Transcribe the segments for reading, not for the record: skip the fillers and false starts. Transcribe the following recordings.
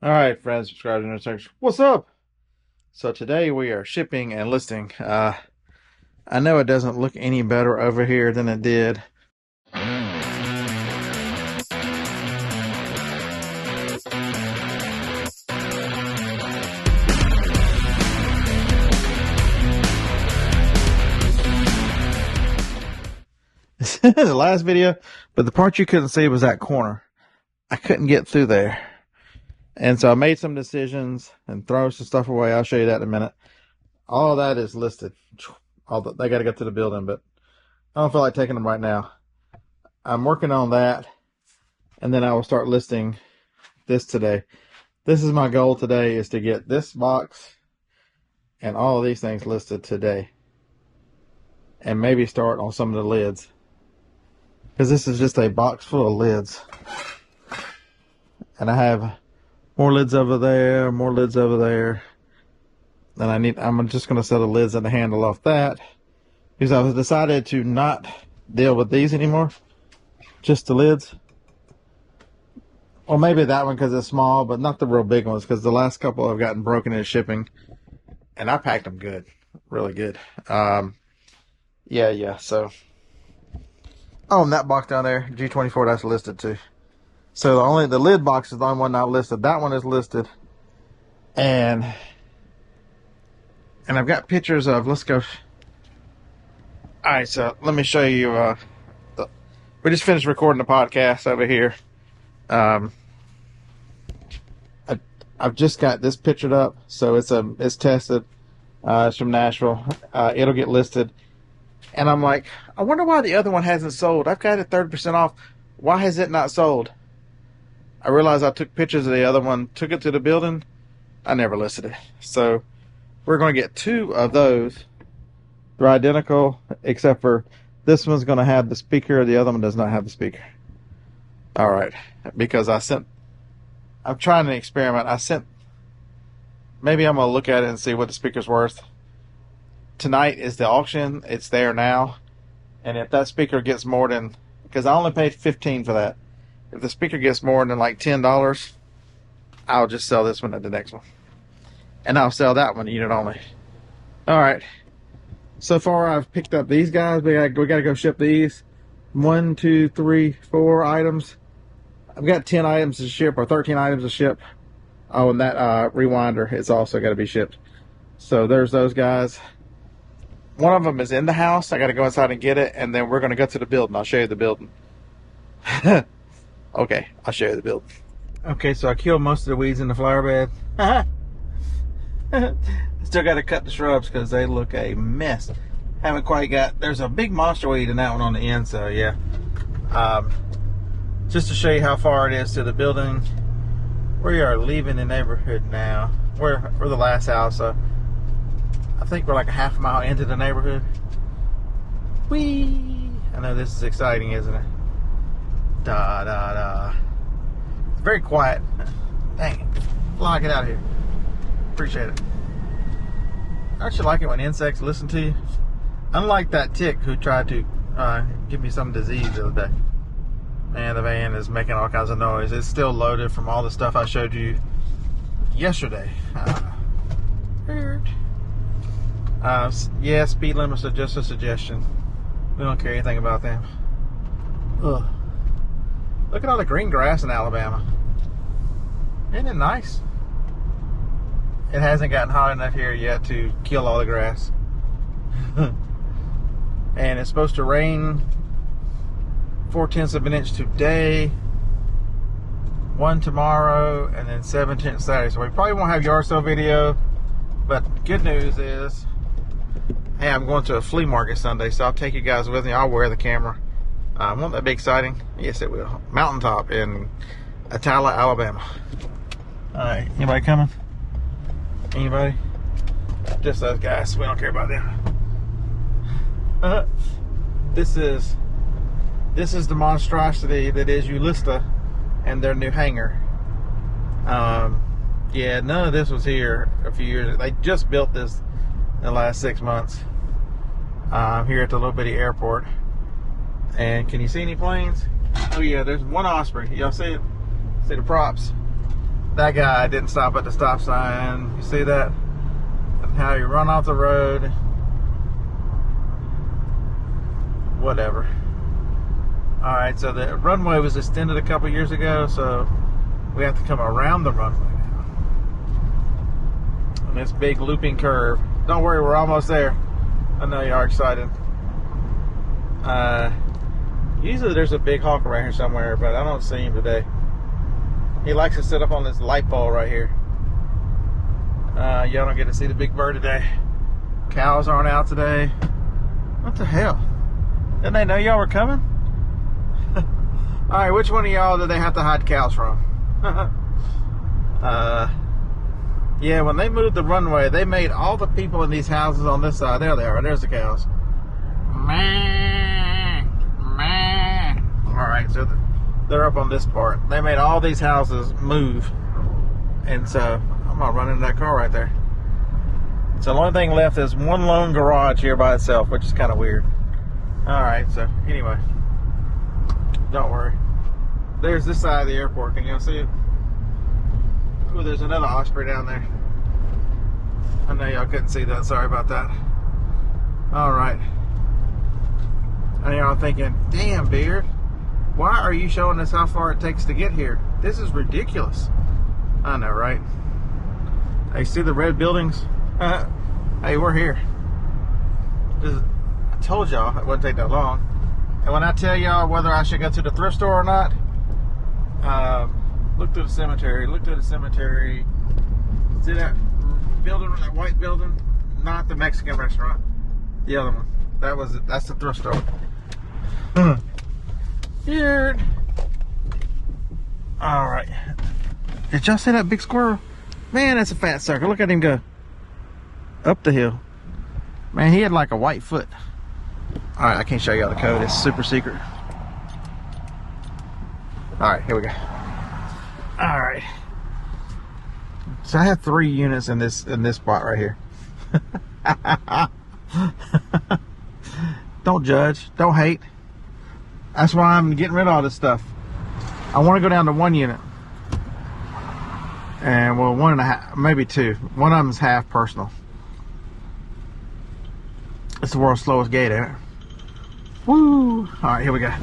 All right, friends, subscribers, and what's up? So today we are shipping and listing. I know it doesn't look any better over here than it did. The last video, but the part you couldn't see was that corner. I couldn't get through there. And so I made some decisions and throw some stuff away. I'll show you that in a minute. All that is listed. They got to go to the building, but I don't feel like taking them right now. I'm working on that, and then I will start listing this today. This is my goal today, is to get this box and all of these things listed today. And maybe start on some of the lids. Because this is just a box full of lids. And I have more lids over there, more lids over there. And I'm just going to set the lids and the handle off that. Because I've decided to not deal with these anymore. Just the lids. Or maybe that one because it's small, but not the real big ones. Because the last couple I've gotten broken in shipping. And I packed them good. Really good. Yeah, so. Oh, and that box down there, G24, that's listed too. So the lid box is the only one not listed. That one is listed. And I've got pictures of, let's go. Alright, so let me show you, we just finished recording the podcast over here. I've just got this pictured up, so it's tested. It's from Nashville. It'll get listed. And I'm like, I wonder why the other one hasn't sold. I've got it 30% off. Why has it not sold? I realized I took pictures of the other one, took it to the building. I never listed it. So we're going to get 2 of those. They're identical, except for this one's going to have the speaker. The other one does not have the speaker. All right. Because I'm trying to experiment. Maybe I'm going to look at it and see what the speaker's worth. Tonight is the auction. It's there now. And if that speaker gets more than, because I only paid $15 for that. If the speaker gets more than like $10, I'll just sell this one at the next one. And I'll sell that one unit only. All right. So far I've picked up these guys. We got to go ship these. 1, 2, 3, 4 items. I've got 10 items to ship, or 13 items to ship. Oh, and that rewinder is also got to be shipped. So there's those guys. One of them is in the house. I got to go inside and get it, and then we're going to go to the building. I'll show you the building. Okay, I'll show you the building. Okay, so I killed most of the weeds in the flower bed. Still got to cut the shrubs because they look a mess. Haven't quite got, there's a big monster weed in that one on the end, so yeah. Just to show you how far it is to the building. We are leaving the neighborhood now. We're the last house, so I think we're like a half mile into the neighborhood. Whee! I know this is exciting, isn't it? Da da da. It's very quiet. Dang it. Fly, get out of here. Appreciate it. Don't you like it when insects listen to you? Unlike that tick who tried to give me some disease the other day. Man, the van is making all kinds of noise. It's still loaded from all the stuff I showed you yesterday. Yeah, speed limits are just a suggestion. We don't care anything about them. Ugh. Look at all the green grass in Alabama. Isn't it nice? It hasn't gotten hot enough here yet to kill all the grass. And it's supposed to rain 4/10 of an inch today, 1 tomorrow, and then 7/10 Saturday. So we probably won't have yard sale video, but good news is, hey, I'm going to a flea market Sunday, so I'll take you guys with me. I'll wear the camera. Won't that be exciting? Yes, it will. Mountaintop in Atala, Alabama. All right, anybody coming? Anybody? Just those guys. We don't care about them. This is the monstrosity that is Ulista and their new hangar. Yeah, none of this was here a few years. They just built this in the last 6 months. Here at the little bitty airport. And can you see any planes? Oh yeah, there's one Osprey. Y'all see it? See the props? That guy didn't stop at the stop sign. You see that? And how he run off the road. Whatever. Alright, so the runway was extended a couple years ago, so we have to come around the runway now. And this big looping curve. Don't worry, we're almost there. I know you are excited. Usually there's a big hawk around here somewhere, but I don't see him today. He likes to sit up on this light pole right here. Y'all don't get to see the big bird today. Cows aren't out today. What the hell? Didn't they know y'all were coming? Alright, which one of y'all did they have to hide cows from? Yeah, when they moved the runway, they made all the people in these houses on this side. There they are. There's the cows. Alright, so they're up on this part. They made all these houses move. And so, I'm going to run into that car right there. So the only thing left is one lone garage here by itself, which is kind of weird. Alright, so anyway. Don't worry. There's this side of the airport. Can y'all see it? Oh, there's another osprey down there. I know y'all couldn't see that. Sorry about that. Alright. And y'all thinking, damn, Beard, why are you showing us how far it takes to get here? This is ridiculous. I know, right? Hey, see the red buildings? Hey, we're here. I told y'all it wouldn't take that long. And when I tell y'all whether I should go to the thrift store or not, look through the cemetery. Look through the cemetery. See that building, that white building? Not the Mexican restaurant. The other one. That's the thrift store. Weird. Alright. Did y'all see that big squirrel? Man, that's a fat sucker. Look at him go. Up the hill. Man, he had like a white foot. Alright, I can't show y'all the code. It's super secret. Alright, here we go. Alright. So I have 3 units in this spot right here. Don't judge. Don't hate. That's why I'm getting rid of all this stuff. I want to go down to 1 unit. And well, 1.5, maybe 2. One of them is half personal. It's the world's slowest gate, ain't it? Woo! Alright, here we go.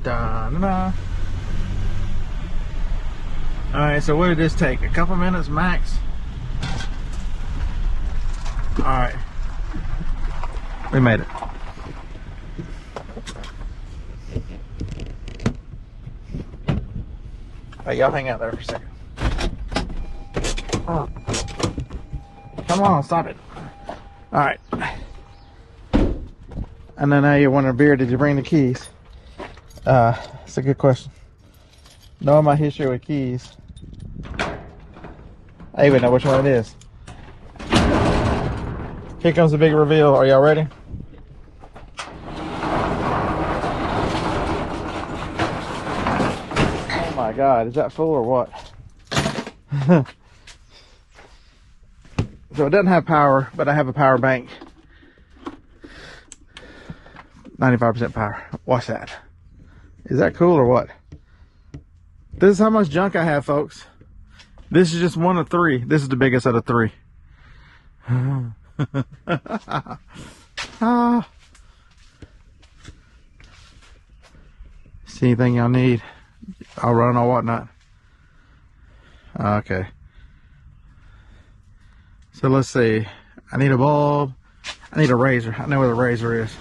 Da-da-da. Alright, so what did this take? A couple minutes max? Alright. We made it. Hey, y'all hang out there for a second. Oh. Come on, stop it. Alright. And then now you're wondering, Beard, did you bring the keys? It's a good question. Knowing my history with keys, I even know which one it is. Here comes the big reveal. Are y'all ready? Oh my God, is that full or what? So it doesn't have power, but I have a power bank. 95% power. Watch that. Is that cool or what? This is how much junk I have, folks. This is just one of 3. This is the biggest out of 3. See anything y'all need? I'll run or whatnot. Okay. So let's see. I need a bulb. I need a razor. I know where the razor is.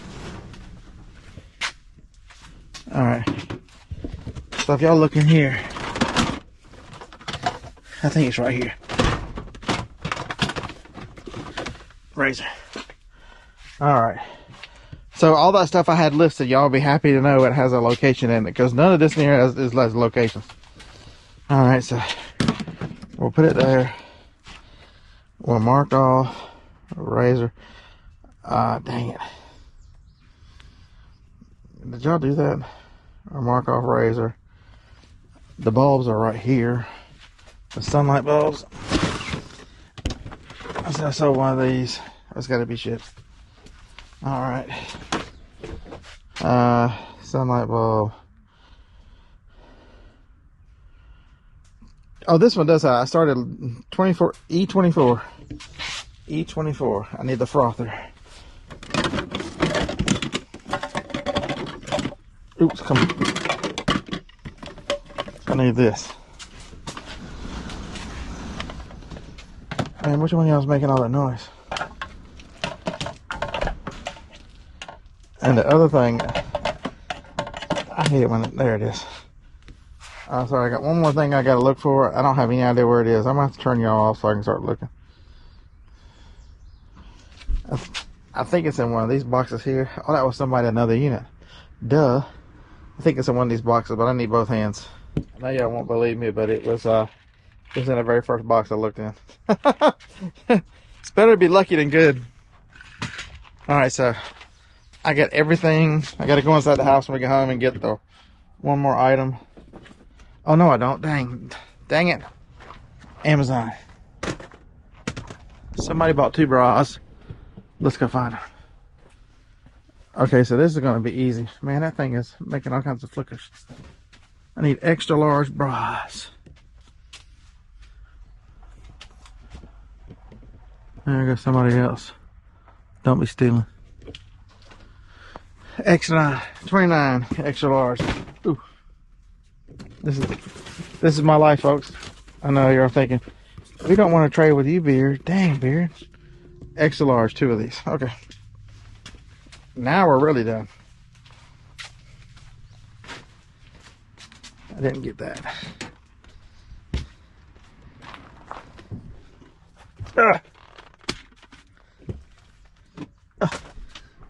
Alright. So if y'all look in here, I think it's right here. Razor. Alright. So all that stuff I had listed, y'all will be happy to know it has a location in it, because none of this in here has locations. Alright, so we'll put it there. We'll mark off a razor. Dang it. Did y'all do that? Or mark off razor. The bulbs are right here. The sunlight bulbs. I saw one of these. That's gotta be shit. Alright. Sunlight bulb. Oh, this one does. I started 24 E24. E24. I need the frother. Oops, come on. I need this. Man, which one of y'all is making all that noise? And the other thing, I hate it when there it is. Sorry, I got one more thing I got to look for. I don't have any idea where it is. I'm going to have to turn y'all off so I can start looking. I think it's in one of these boxes here. Oh, that was somebody another unit. Duh. I think it's in one of these boxes, but I need both hands. I know y'all won't believe me, but it was in the very first box I looked in. It's better to be lucky than good. Alright, so I got everything. I got to go inside the house when we get home and get the one more item. Oh, no, I don't. Dang it. Amazon. Somebody bought 2 bras. Let's go find them. Okay, so this is going to be easy. Man, that thing is making all kinds of flickers. I need extra large bras. There goes somebody else. Don't be stealing. X9, 29, extra large. Ooh. This is my life, folks. I know you're thinking, we don't want to trade with you, Beard. Dang, Beard. Extra large, 2 of these. Okay. Now we're really done. I didn't get that.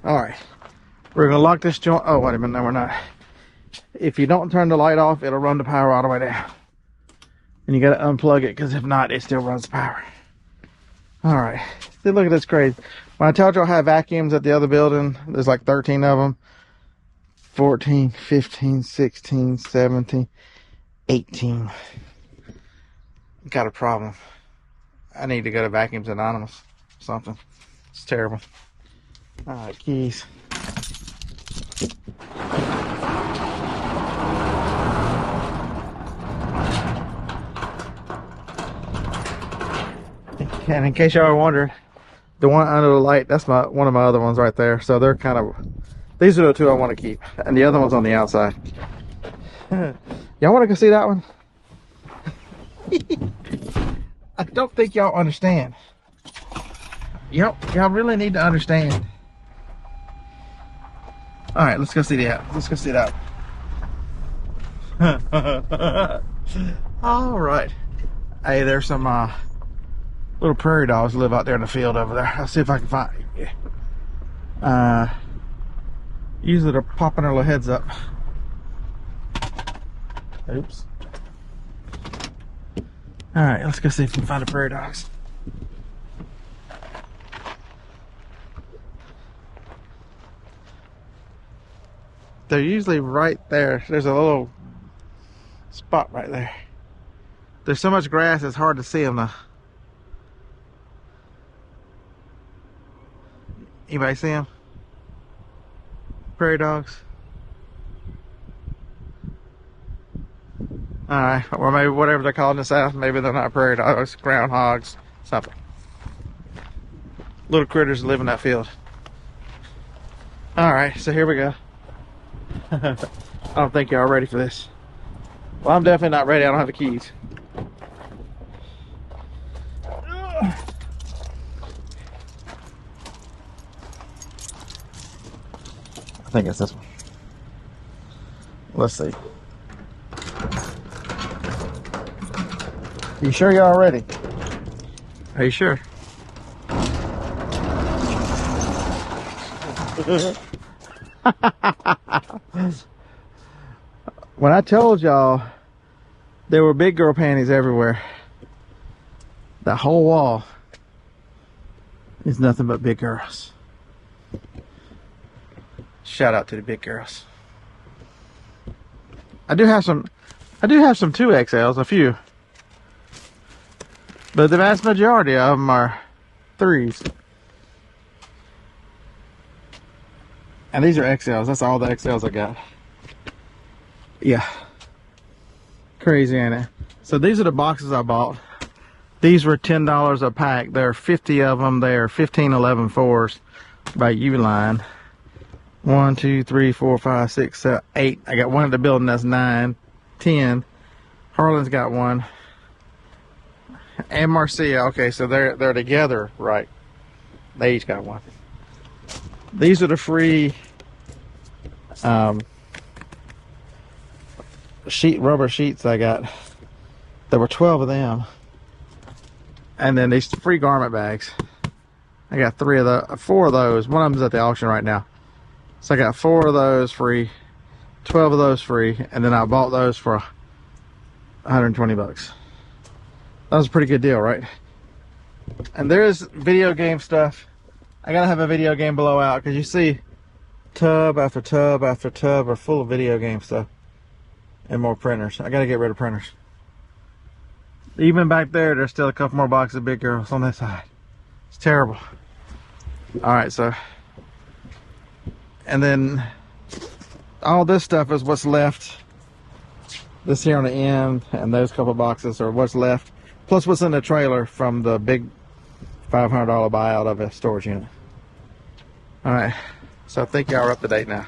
All right. We're going to lock this joint. Oh, wait a minute. No, we're not. If you don't turn the light off, it'll run the power all the way down. And you got to unplug it, because if not, it still runs the power. All right. See, look at this crazy. When I told you I have vacuums at the other building, there's like 13 of them. 14, 15, 16, 17, 18. Got a problem. I need to go to Vacuums Anonymous or something. It's terrible. All right, keys. And in case y'all are wondering, the one under the light, that's one of my other ones right there. So they're kind of, these are the 2 I want to keep. And the other one's on the outside. Y'all want to go see that one? I don't think y'all understand. Y'all really need to understand. All right, let's go see that. Let's go see that. All right. Hey, there's some little prairie dogs live out there in the field over there. I'll see if I can find it. Usually they're popping their little heads up. Oops. All right, let's go see if we can find the prairie dogs. They're usually right there. There's a little spot right there. There's so much grass, it's hard to see them though. Anybody see them? Prairie dogs? Alright, or maybe whatever they're called in the South, maybe they're not prairie dogs, groundhogs, something. Little critters live in that field. Alright, so here we go. I don't think y'all are ready for this. Well, I'm definitely not ready. I don't have the keys. I think it's this one. Let's see. You sure y'all ready? Are you sure? When I told y'all there were big girl panties everywhere, the whole wall is nothing but big girls. Shout out to the big girls. I do have some 2XLs, a few. But the vast majority of them are 3s. And these are XLs. That's all the XLs I got. Yeah. Crazy, ain't it? So these are the boxes I bought. These were $10 a pack. There are 50 of them. They are 15 11 4s by Uline. 1, 2, 3, 4, 5, 6, 7, 8. I got one at the building. That's 9, 10. Harlan's got one. And Marcia. Okay, so they're together, right? They each got one. These are the free rubber sheets I got. There were 12 of them. And then these free garment bags. I got 4 of those. One of them's at the auction right now. So I got 4 of those free, 12 of those free, and then I bought those for 120 bucks. That was a pretty good deal, right? And there's video game stuff. I gotta have a video game blowout because you see tub after tub after tub are full of video game stuff and more printers. I gotta get rid of printers. Even back there, there's still a couple more boxes of big girls on that side. It's terrible. All right, so, and then all this stuff is what's left. This here on the end, and those couple boxes are what's left, plus what's in the trailer from the big $500 buyout of a storage unit. All right, so I think y'all are up to date now.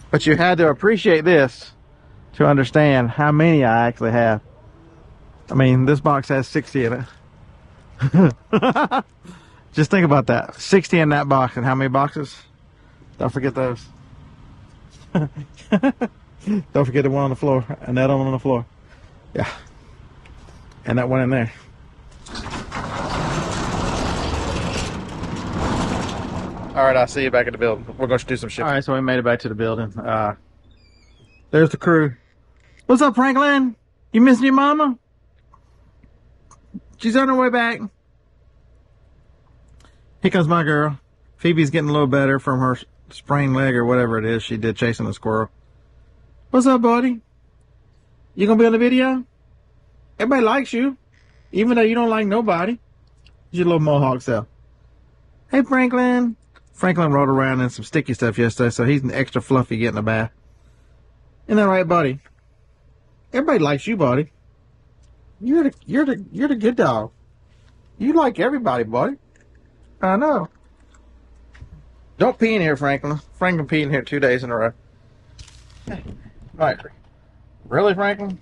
But you had to appreciate this to understand how many I actually have. I mean, this box has 60 in it. Just think about that. 60 in that box, and how many boxes? Don't forget those. Don't forget the one on the floor, and that one on the floor. Yeah. And that one in there. All right, I'll see you back at the building. We're going to do some shit. All right, so we made it back to the building. There's the crew. What's up, Franklin? You missing your mama? She's on her way back. Here comes my girl. Phoebe's getting a little better from her sprained leg or whatever it is she did chasing the squirrel. What's up, buddy? You gonna be on the video? Everybody likes you, even though you don't like nobody. Your little mohawk self. Hey, Franklin. Franklin rolled around in some sticky stuff yesterday, so he's an extra fluffy getting a bath. Isn't that right, buddy? Everybody likes you, buddy. You're the good dog. You like everybody, buddy. I know. Don't pee in here, Franklin. Franklin peed in here 2 days in a row. Right. Really, Franklin?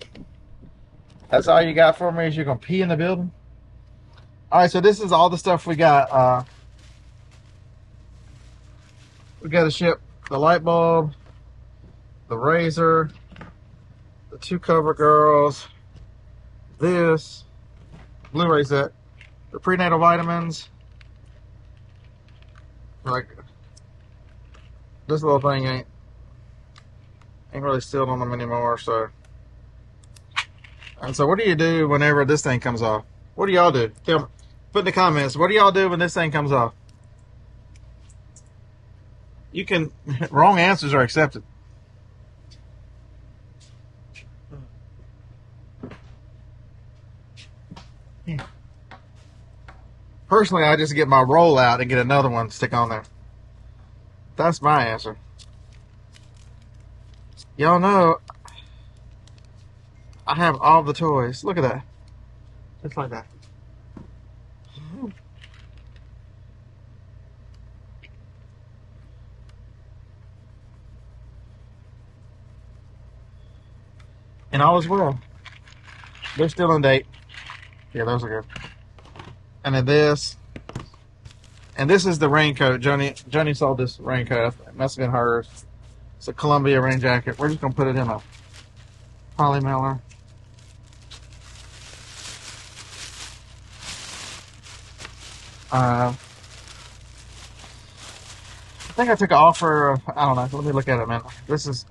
That's all you got for me is you're going to pee in the building? Alright, so this is all the stuff we got. We got to ship the light bulb, the razor, the 2 cover girls, this, Blu-ray set, the prenatal vitamins, like, this little thing ain't really sealed on them anymore, so. And so what do you do whenever this thing comes off? What do y'all do? Tell me, put in the comments, what do y'all do when this thing comes off? You can, wrong answers are accepted. Personally, I just get my roll out and get another one to stick on there. That's my answer. Y'all know I have all the toys. Look at that. Just like that. And all is well. They're still in date. Yeah, those are good. And then this. And this is the raincoat. Joni sold this raincoat. It must have been hers. It's a Columbia rain jacket. We're just going to put it in a poly mailer. I think I took an offer of, I don't know. Let me look at it, man. This is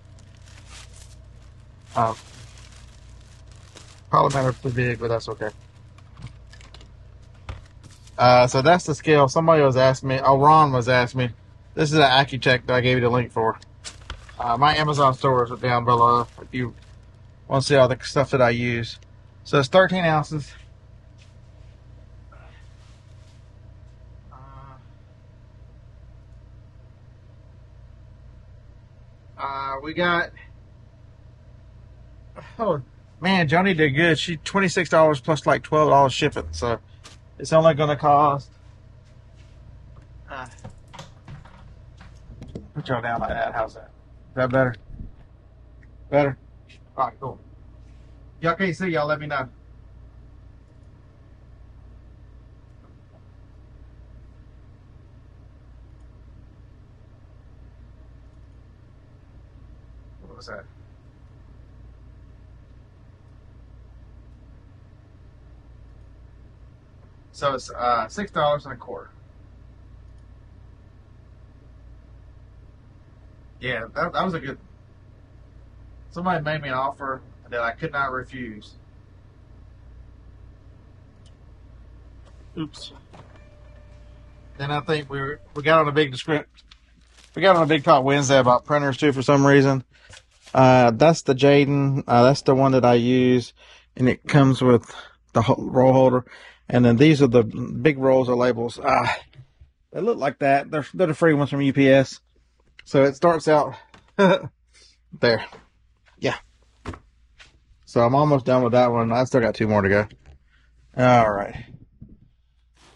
probably not too big, but that's okay. So that's the scale. Somebody was asking me, Ron was asking me, this is an AccuCheck that I gave you the link for. My Amazon stores are down below if you want to see all the stuff that I use. So it's 13 ounces. We got, oh, Man, Joni did good. She $26 plus like $12 shipping, so it's only going to cost. Put y'all down like that. How's that? Is that better? Better. All right, cool. Y'all can't see. Y'all let me know. What was that? So it's $6.25. Yeah, that was a good. Somebody made me an offer that I could not refuse. Oops. Then I think we got on a big script. We got on a big talk Wednesday about printers too for some reason. That's the Jaden. That's the one that I use, and it comes with the roll holder. And then these are the big rolls of labels. They look like that. They're the free ones from UPS. So it starts out there. Yeah. So I'm almost done with that one. I still got 2 more to go. All right.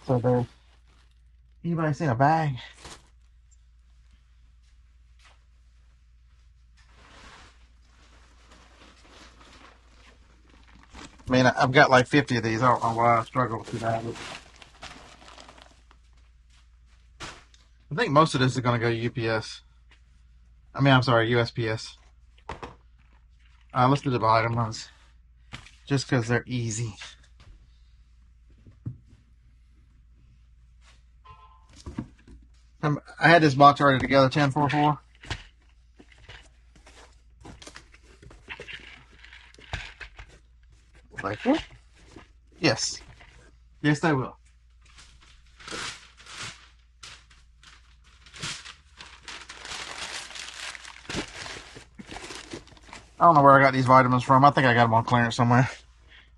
So there. Anybody seen a bag? I mean, I've got like 50 of these. I don't know why I struggle with that. I think most of this is going to go UPS. I mean, I'm sorry, USPS. Let's do the bottom ones. Just because they're easy. I had this box already together, 1044. Like what? Yes. Yes, they will. I don't know where I got these vitamins from. I think I got them on clearance somewhere.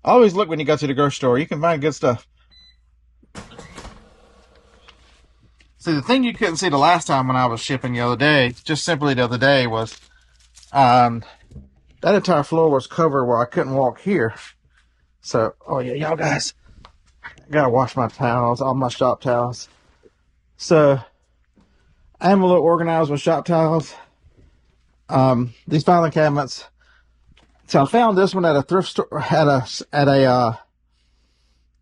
I always look when you go to the grocery store. You can find good stuff. See, the thing you couldn't see the last time when I was shipping the other day, just simply the other day, was that entire floor was covered where I couldn't walk here. So, oh yeah, y'all guys, I gotta wash my towels, all my shop towels. So, I am a little organized with shop towels. These filing cabinets. So I found this one at a thrift store, at a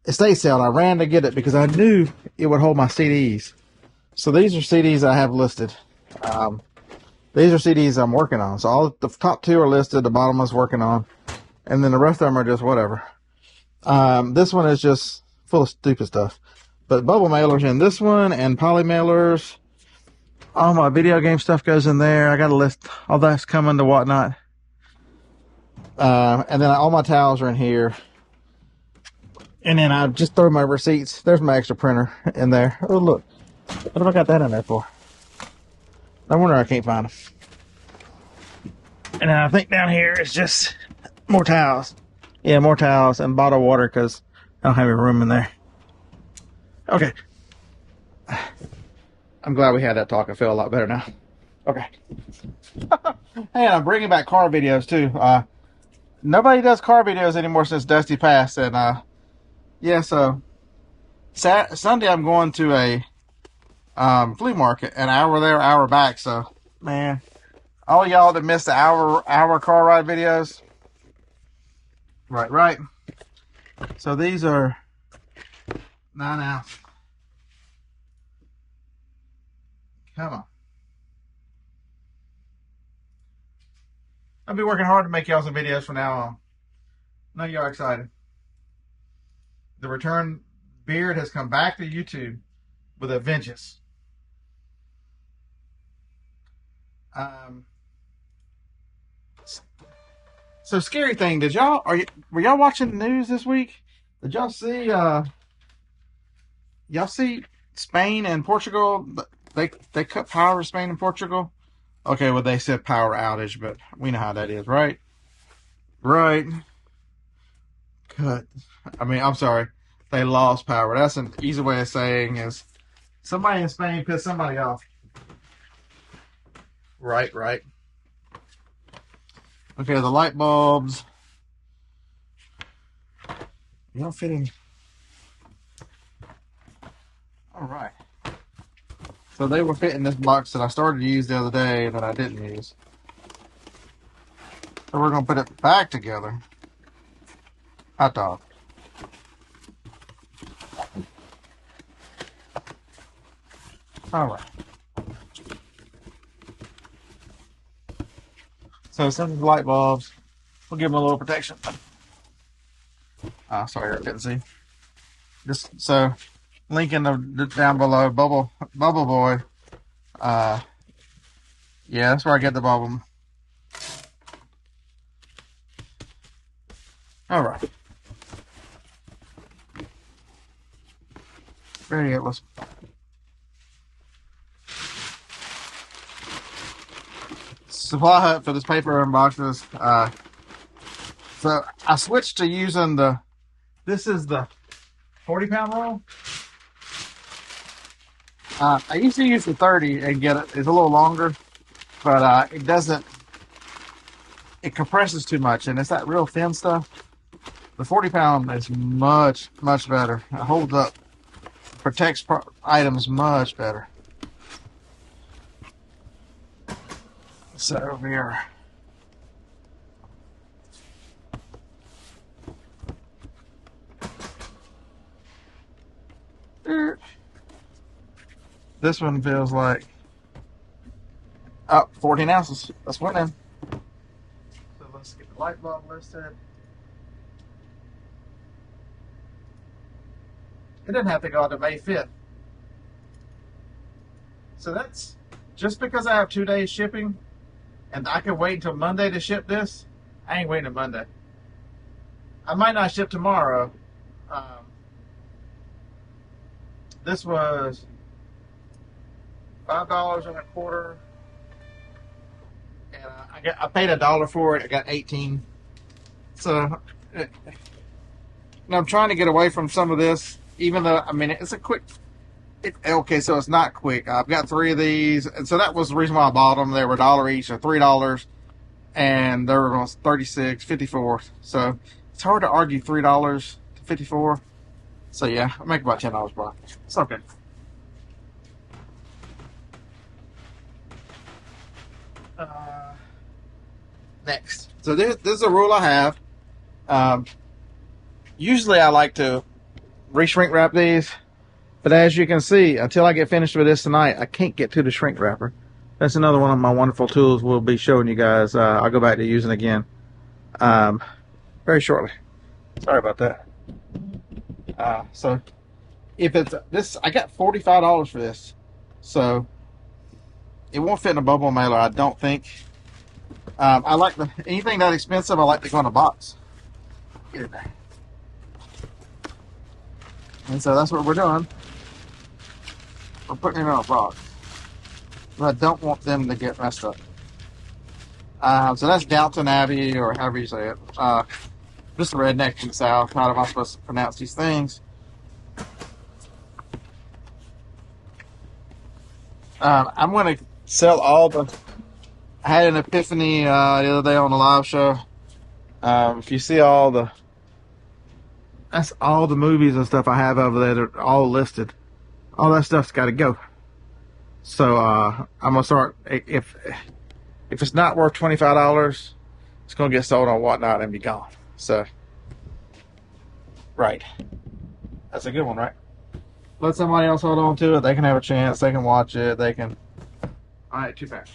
estate sale. And I ran to get it because I knew it would hold my CDs. So these are CDs I have listed. These are CDs I'm working on. So all the top 2 are listed. The bottom one's working on, and then the rest of them are just whatever. This one is just full of stupid stuff. But bubble mailers in this one, and poly mailers. All my video game stuff goes in there. I got a list. All that's coming to whatnot. And then all my towels are in here. And then I just throw my receipts. There's my extra printer in there. Oh, look. What have I got that in there for? No wonder I can't find them. And then I think down here is just more towels. Yeah, more towels and bottled water because I don't have any room in there. Okay. I'm glad we had that talk. I feel a lot better now. Okay. Hey, I'm bringing back car videos too. Nobody does car videos anymore since Dusty passed. And yeah, so Sunday I'm going to a flea market, an hour there, hour back. So, man, all y'all that missed the hour car ride videos, right. So these are 9 ounce. Come on. I'll be working hard to make y'all some videos from now on. I know y'all excited. The return beard has come back to YouTube with a vengeance. So scary thing, were y'all watching the news this week? Did y'all see Spain and Portugal? They cut power to Spain and Portugal. Okay, well they said power outage, but we know how that is, right? Right. Cut. I mean, I'm sorry. They lost power. That's an easy way of saying is somebody in Spain pissed somebody off. Right. Okay, the light bulbs You don't fit in. All right. So they were fitting this box that I started to use the other day that I didn't use. So we're going to put it back together. Hot dog. All right. So some of the light bulbs, we'll give them a little protection. Sorry, I didn't see. Just so link in the down below. Bubble Boy. Yeah, that's where I get the bubble. All right. Very good. Let's. Supply Hut for this paper and boxes. So I switched to using this is the 40-pound roll. I used to use the 30 and get it. It's a little longer, but it doesn't. It compresses too much, and it's that real thin stuff. The 40-pound is much better. It holds up, protects items much better. So over here. This one feels like 14 ounces. That's one in. So let's get the light bulb listed. It doesn't have to go to May 5th. So that's just because I have 2 days shipping and I can wait until Monday to ship this. I ain't waiting until Monday. I might not ship tomorrow. This was $5.25, and I paid $1 for it. I got 18. So, and I'm trying to get away from some of this, even though I mean it's a quick. Okay, so it's not quick. I've got 3 of these, and so that was the reason why I bought them. They were $1 each, or $3, and they were $36, $54. So it's hard to argue $3 to $54. So yeah, I make about $10 profit. It's okay. Next. So this is a rule I have. Usually I like to re-shrink wrap these, but as you can see, until I get finished with this tonight, I can't get to the shrink wrapper. That's another one of my wonderful tools we'll be showing you guys. I'll go back to using again very shortly. Sorry about that. So if it's this, I got $45 for this, so it won't fit in a bubble mailer, I don't think. I like anything that expensive. I like to go in a box. Get it there. And so that's what we're doing. We're putting it in a box. But I don't want them to get messed up. So that's Downton Abbey, or however you say it. Just a redneck from the South. How am I supposed to pronounce these things? I'm going to sell all the. I had an epiphany the other day on the live show. If you see that's all the movies and stuff I have over there. They're all listed. All that stuff's got to go. So I'm gonna start. If it's not worth $25, it's gonna get sold on Whatnot and be gone. So, right, that's a good one, right? Let somebody else hold on to it. They can have a chance. They can watch it. They can. All right, too fast.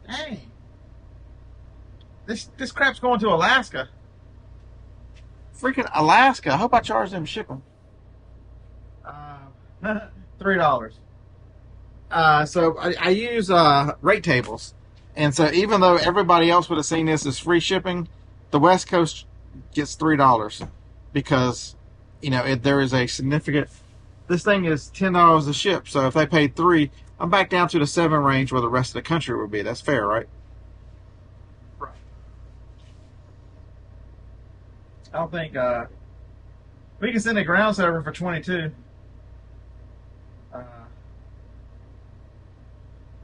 Dang. This crap's going to Alaska. Freaking Alaska. I hope I charge them shipping. $3. So I use rate tables. And so even though everybody else would have seen this as free shipping, the West Coast gets $3 because, there is a significant. This thing is $10 a ship. So if they paid $3, I'm back down to the 7 range where the rest of the country would be. That's fair, right? Right. I don't think We can send a ground server for 22.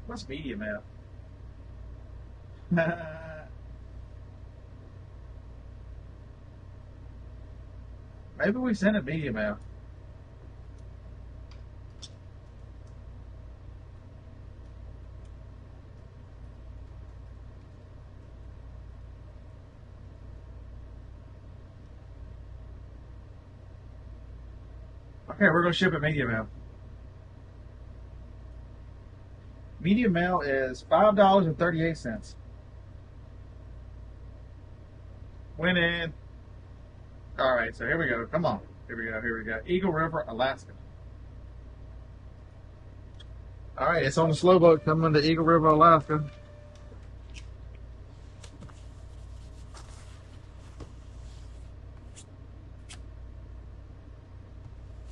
What's medium at? Maybe we send a medium out. Okay, we're going to ship it medium mail. Medium mail is $5.38. Went in. All right, so here we go. Come on. Here we go. Here we go. Eagle River, Alaska. All right, it's on the slow boat coming to Eagle River, Alaska.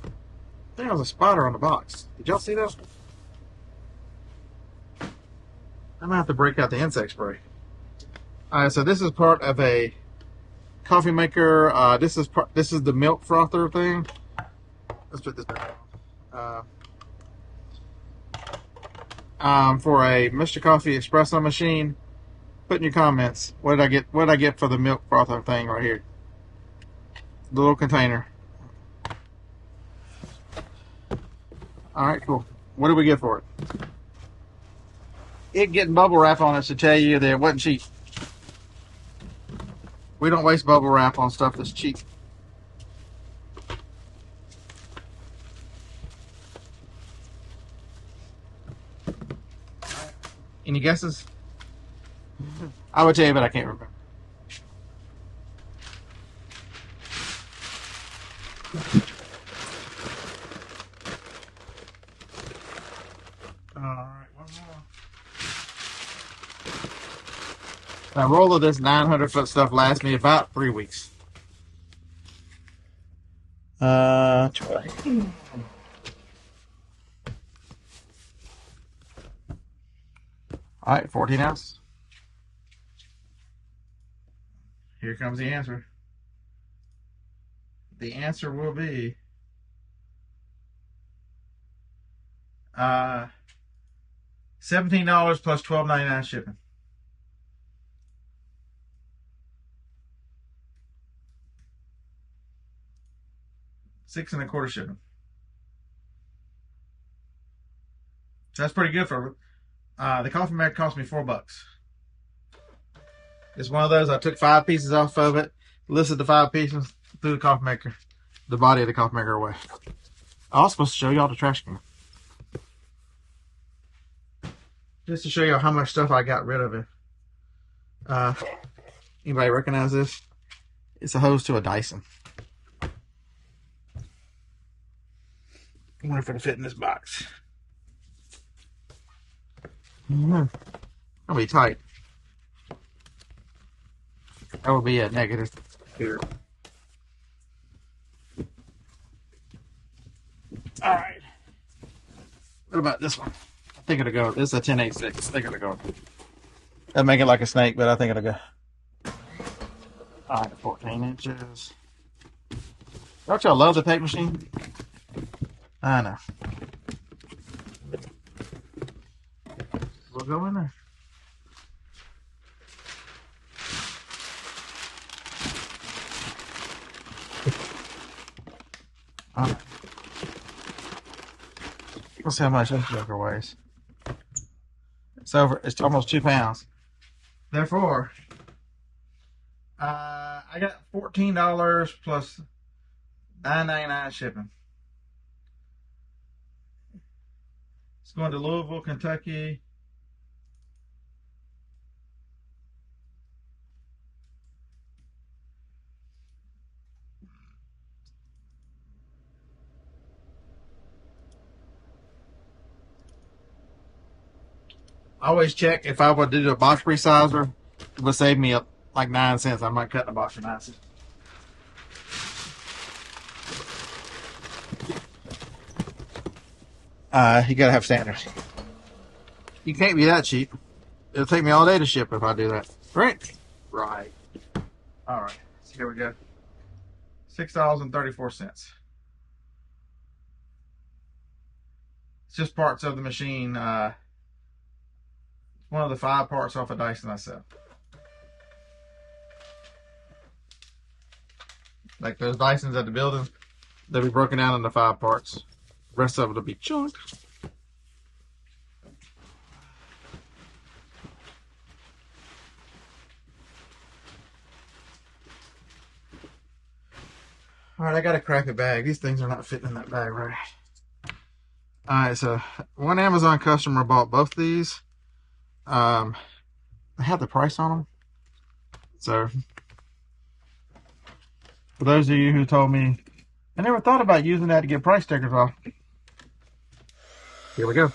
I think there was a spider on the box. Did y'all see that? I'm gonna have to break out the insect spray. All right, so this is part of a coffee maker. This is the milk frother thing. Let's put this back on. For a Mr. Coffee espresso machine. Put in your comments. What did I get? What did I get for the milk frother thing right here? The little container. All right, cool. What did we get for it? It getting bubble wrap on us to tell you that it wasn't cheap. We don't waste bubble wrap on stuff that's cheap. Any guesses? I would tell you, but I can't remember. Alright, one more. That roll of this 900-foot stuff lasts me about 3 weeks. 20. Alright, 14 ounces. Here comes the answer. The answer will be $17 plus $12.99 shipping. $6.25 shipping. So that's pretty good for the coffee maker. Cost me $4. It's one of those. I took 5 pieces off of it, listed the 5 pieces, threw the coffee maker, the body of the coffee maker away. I was supposed to show y'all the trash can. Just to show you how much stuff I got rid of it. Anybody recognize this? It's a hose to a Dyson. I wonder if it'll fit in this box. It'll be tight. That would be a negative here. Alright. What about this one? I think it'll go. This is a 1086. I think it'll go. That'll make it like a snake, but I think it'll go. Alright, 14 inches. Don't y'all love the tape machine? I know. We'll go in there. Alright. Let's see how much this joker weighs. It's almost 2 pounds. Therefore, I got $14 plus $9.99 shipping. It's going to Louisville, Kentucky. I always check if I would do a box resizer, it would save me like 9 cents. I might cut the box for 9 cents. You gotta have standards. You can't be that cheap. It'll take me all day to ship if I do that. Right? Right. All right. So here we go. $6.34. It's just parts of the machine. One of the 5 parts off a Dyson I sell. Like those Dysons at the building, they'll be broken down into 5 parts. The rest of it will be junk. Alright, I got a crappy bag. These things are not fitting in that bag right. Alright, so one Amazon customer bought both these. They had the price on them. So, for those of you who told me, I never thought about using that to get price stickers off. Here we go.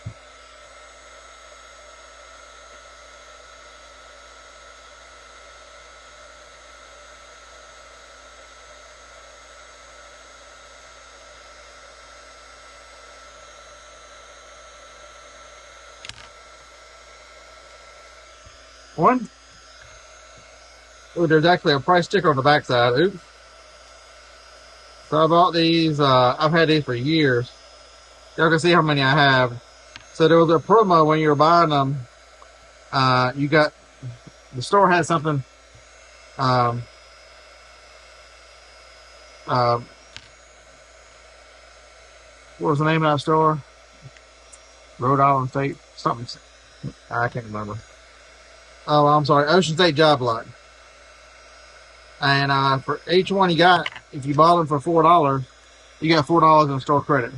One. Oh, there's actually a price sticker on the back side. Oops. So I bought these. I've had these for years. Y'all can see how many I have. So there was a promo when you were buying them. You got, the store had something. What was the name of that store? Rhode Island State something. I can't remember. Oh, I'm sorry, Ocean State Job Lot. And for each one you got, if you bought them for $4, you got $4 in store credit.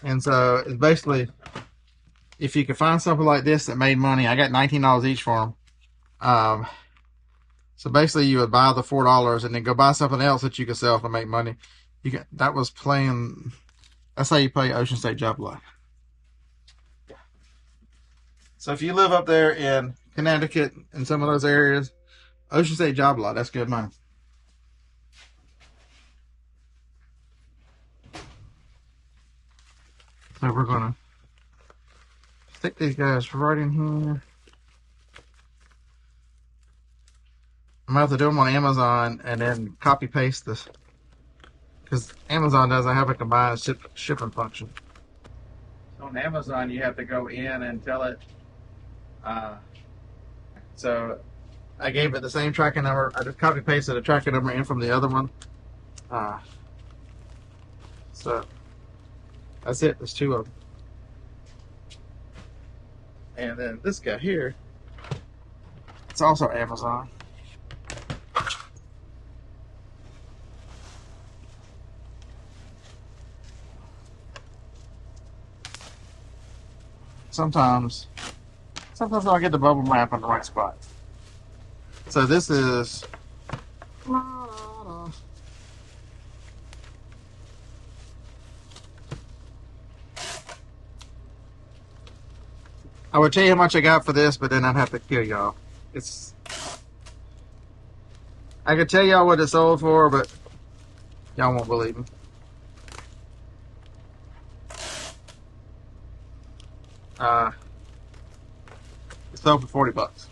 And so it's basically, if you could find something like this that made money, I got $19 each for them. So basically, you would buy the $4 and then go buy something else that you could sell to make money. That was playing. That's how you play Ocean State Job Lot. So if you live up there in Connecticut in some of those areas, Ocean State Job Lot, that's good money. So we're gonna stick these guys right in here. I'm gonna have to do them on Amazon and then copy paste this, because Amazon doesn't have a combined shipping function. So on Amazon, you have to go in and tell it. So I gave it the same tracking number. I just copy pasted a tracking number in from the other one. So that's it. There's 2 of them. And then this guy here, it's also Amazon. Sometimes I'll get the bubble map on the right spot. So this is I would tell you how much I got for this, but then I'd have to kill y'all. I could tell y'all what it sold for, but y'all won't believe me. It sold for $40.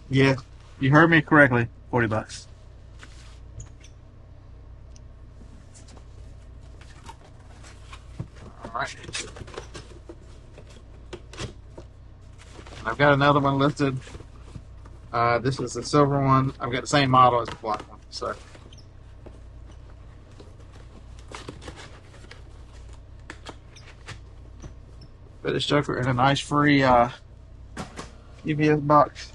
Yeah, you heard me correctly. $40. All right. I've got another one listed. This is the silver one. I've got the same model as the black one. So. Put this joker in a nice free UPS box.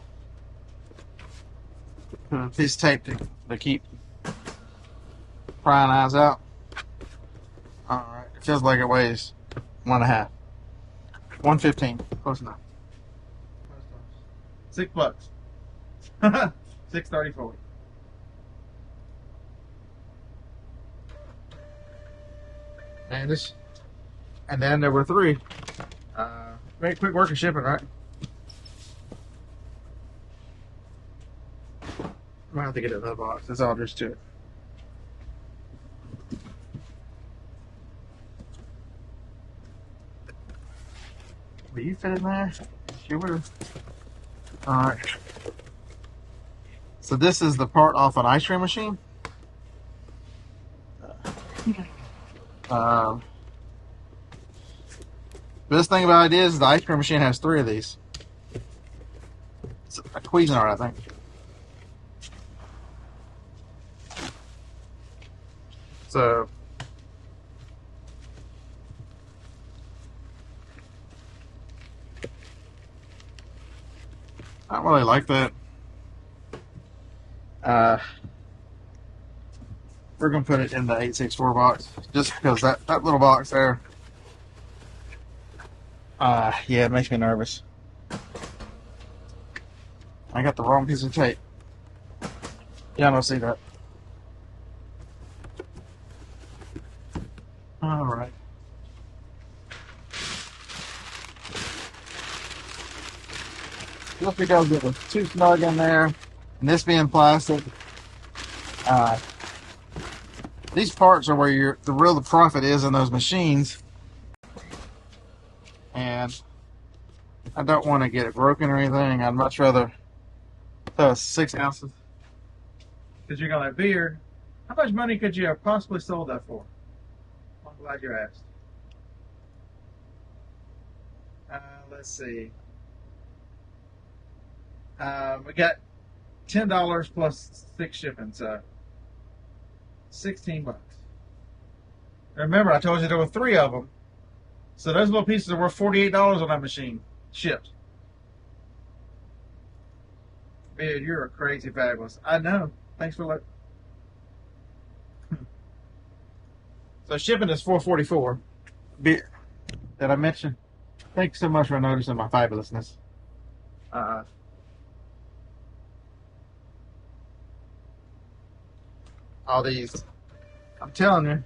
Put a piece of tape to keep prying eyes out. Alright, it feels like it weighs 1.5. 115, close enough. $6. $6.34. And then there were 3. Very quick work of shipping, right? I'm gonna have to get another box. That's all there is to it. Will you fit in there? Sure. Alright. So this is the part off an ice cream machine. Um, the best thing about it is the ice cream machine has 3 of these. It's a Cuisinart, I think. So I don't really like that. We're gonna put it in the 864 box just because that little box there. Yeah, it makes me nervous. I got the wrong piece of tape. Y'all don't see that. All right. Just because it was too snug in there, and this being plastic, uh, these parts are where the real profit is in those machines, and I don't want to get it broken or anything. I'd much rather throw 6 ounces. Because you're gonna have beer. How much money could you have possibly sold that for? I'm glad you asked. Let's see. We got $10 plus 6 shipping, so $16. Remember, I told you there were 3 of them, so those little pieces are worth $48 on that machine shipped. Dude, you're a crazy fabulous. I know. Thanks for letting. So shipping is $4.44. Beer. Did I mention? Thanks so much for noticing my fabulousness. All these. I'm telling you. You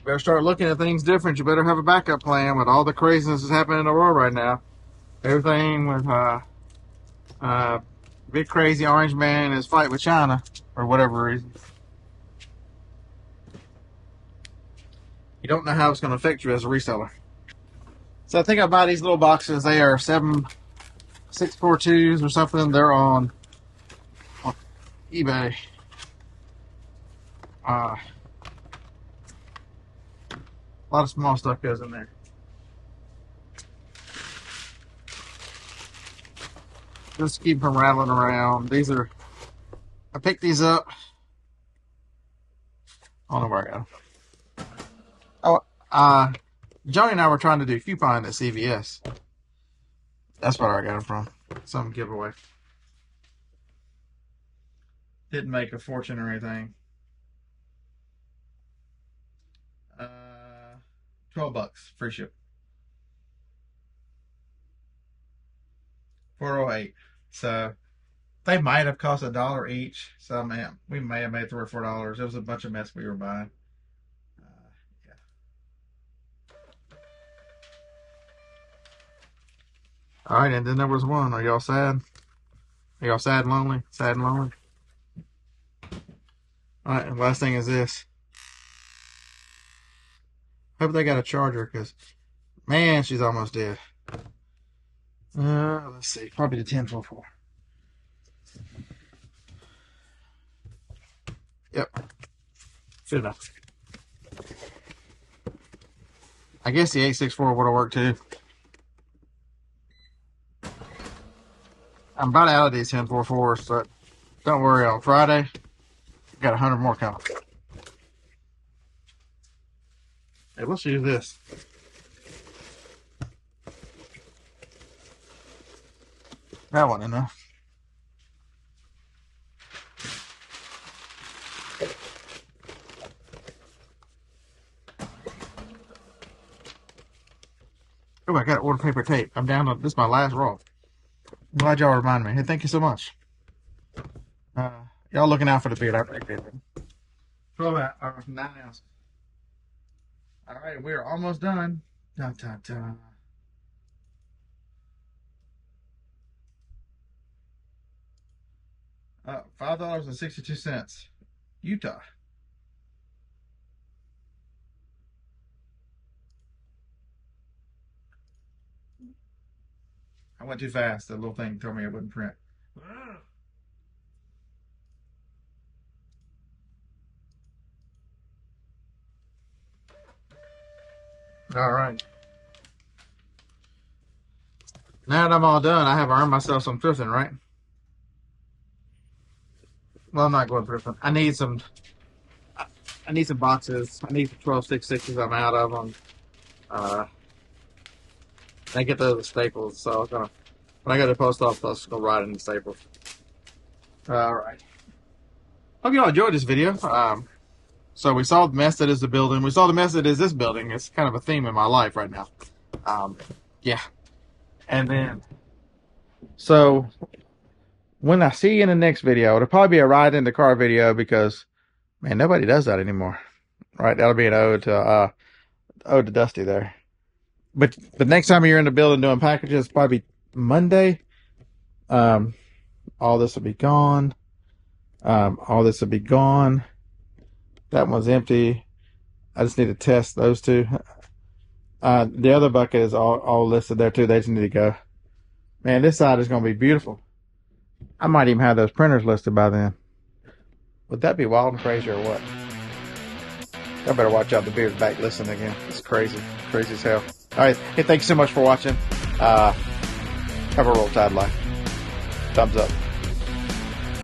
better start looking at things different. You better have a backup plan with all the craziness that's happening in the world right now. Everything with big crazy orange man and his fight with China for whatever reason. You don't know how it's going to affect you as a reseller. So I think I buy these little boxes. They are 7642s or something. They're on eBay. A lot of small stuff goes in there. Just keep them rattling around. I picked these up. I don't know where I got them. Oh, Johnny and I were trying to do coupon at CVS. That's where I got them from. Some giveaway. Didn't make a fortune or anything. $12 free ship. 408. So they might have cost $1 each. So man, we may have made $3 or $4. It was a bunch of mess we were buying. Yeah. All right, and then there was one. Are y'all sad? Are y'all sad and lonely? Sad and lonely. All right, and last thing is this. Hope they got a charger because, man, she's almost dead. Let's see. Probably the 1044. Yep. Good enough. I guess the 864 would have worked too. I'm about out of these 1044s, but don't worry. On Friday, I got 100 more coming. Hey, let's use this. That one enough. Oh, I got to order paper tape. I'm down to this is my last roll. I'm glad y'all reminded me. Hey, thank you so much. Y'all looking out for the beard. I appreciate it. 9 ounces. All right, we are almost done. Dun, dun, dun. $5.62. Utah. I went too fast. The little thing told me it wouldn't print. All right. Now that I'm all done, I have earned myself some thrifting, right? Well, I'm not going thrifting. I need some. I need some boxes. I need some 12.66s. I'm out of them. I get those at Staples, so I'm gonna, when I go to the post office, I'll just go right into Staples. All right. Hope you all enjoyed this video. So we saw the mess that is the building. We saw the mess that is this building. It's kind of a theme in my life right now. Yeah. And then, so when I see you in the next video, it'll probably be a ride in the car video because, man, nobody does that anymore. Right? That'll be an ode to Dusty there. But the next time you're in the building doing packages, probably Monday. All this will be gone. All this will be gone. That one's empty. I just need to test those two. The other bucket is all listed there too. They just need to go. Man, this side is going to be beautiful. I might even have those printers listed by then. Would that be wild and crazy or what? I better watch out. The beard's back listening again. It's crazy. Crazy as hell. All right. Hey, thanks so much for watching. Have a roll tide life. Thumbs up.